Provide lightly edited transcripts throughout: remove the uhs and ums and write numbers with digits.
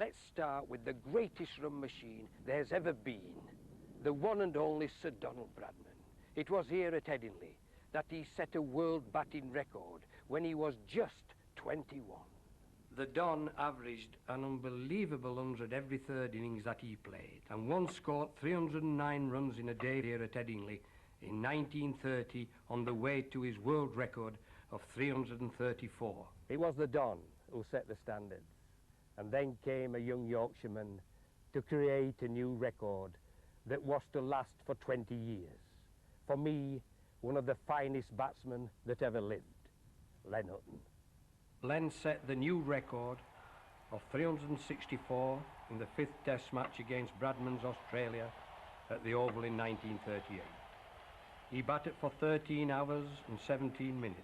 Let's start with the greatest run machine there's ever been, the one and only Sir Donald Bradman. It was here at Headingley that he set a world batting record when he was just 21. The Don averaged an unbelievable 100 every third innings that he played, and once scored 309 runs in a day here at Headingley in 1930 on the way to his world record of 334. It was the Don who set the standards, and then came a young Yorkshireman to create a new record that was to last for 20 years. For me, one of the finest batsmen that ever lived, Len Hutton. Len set the new record of 364 in the 5th Test match against Bradman's Australia at the Oval in 1938. He batted for 13 hours and 17 minutes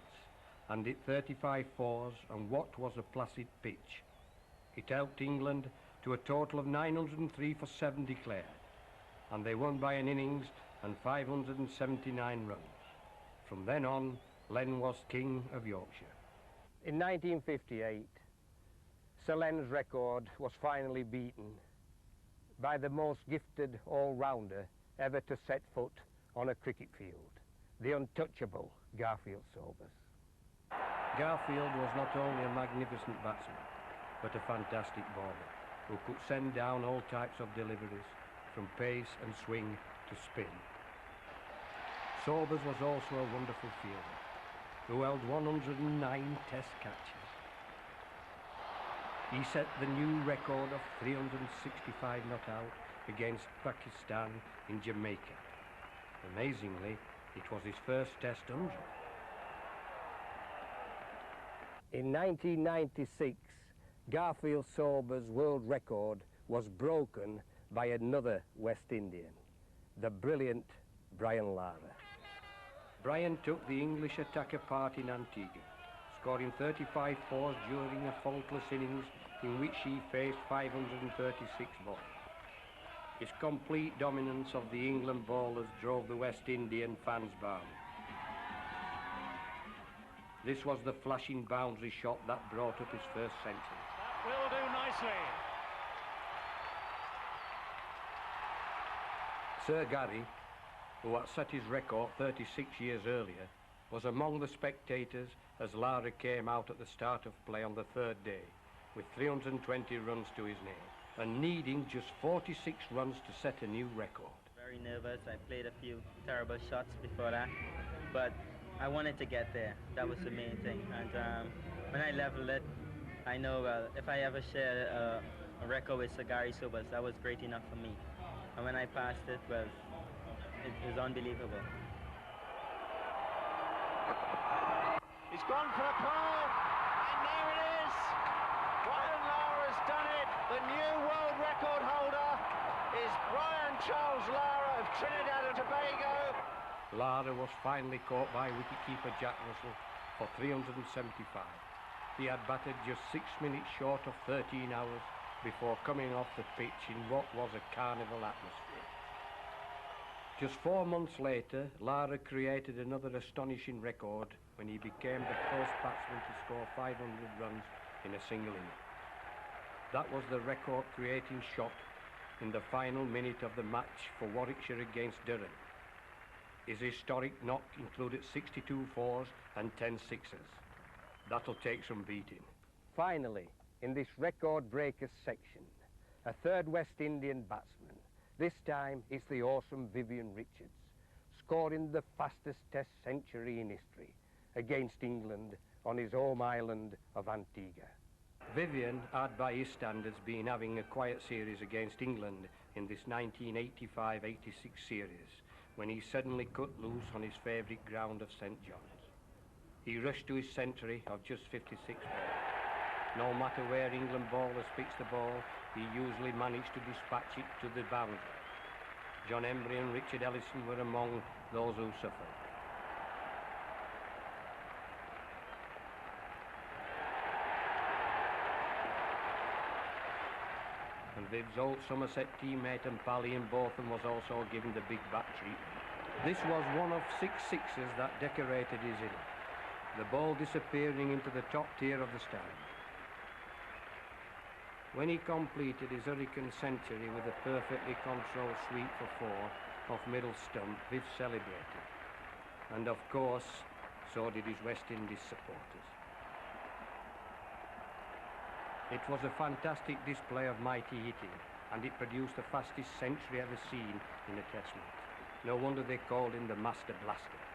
and hit 35 fours on what was a placid pitch. It helped England to a total of 903 for 7 declared, and they won by an innings and 579 runs. From then on, Len was King of Yorkshire. In 1958, Sir Len's record was finally beaten by the most gifted all-rounder ever to set foot on a cricket field, the untouchable Garfield Sobers. Garfield was not only a magnificent batsman, but a fantastic bowler who could send down all types of deliveries, from pace and swing to spin. Sobers was also a wonderful fielder who held 109 Test catches. He set the new record of 365 not out against Pakistan in Jamaica. Amazingly, it was his first Test 100. In 1996, Garfield Sobers' world record was broken by another West Indian, the brilliant Brian Lara. Brian took the English attack apart in Antigua, scoring 35 fours during a faultless innings in which he faced 536 balls. His complete dominance of the England bowlers drove the West Indian fans bound. This was the flashing boundary shot that brought up his first century. That will do nicely. Sir Gary, who had set his record 36 years earlier, was among the spectators as Lara came out at the start of play on the 3rd day with 320 runs to his name and needing just 46 runs to set a new record. Very nervous. I played a few terrible shots before that, but I wanted to get there. That was the main thing. And when I leveled it, I know if I ever shared a record with Sir Gary Sobers, that was great enough for me. And when I passed it, well, it was unbelievable. He's gone for a pole, and there it is. Brian Lara's done it. The new world record holder is Brian Charles Lara of Trinidad and Tobago. Lara was finally caught by wicketkeeper Jack Russell for 375. He had batted just 6 minutes short of 13 hours before coming off the pitch in what was a carnival atmosphere. Just 4 months later, Lara created another astonishing record when he became the first batsman to score 500 runs in a single innings. That was the record-creating shot in the final minute of the match for Warwickshire against Durham. His historic knock included 62 fours and 10 sixes. That'll take some beating. Finally, in this record breakers section, a third West Indian batsman. This time it's the awesome Vivian Richards, scoring the fastest Test century in history against England on his home island of Antigua. Vivian had by his standards been having a quiet series against England in this 1985-86 series when he suddenly cut loose on his favourite ground of St John's. He rushed to his century of just 56 balls. No matter where England bowlers pitched the ball, he usually managed to dispatch it to the boundary. John Embry and Richard Ellison were among those who suffered. And Viv's old Somerset teammate and pal Ian Botham was also given the big bat treatment. This was one of 6 sixes that decorated his innings, the ball disappearing into the top tier of the stand. When he completed his hurricane century with a perfectly controlled sweep for four off middle stump, Viv celebrated. And of course, so did his West Indies supporters. It was a fantastic display of mighty hitting, and it produced the fastest century ever seen in a test match. No wonder they called him the Master Blaster.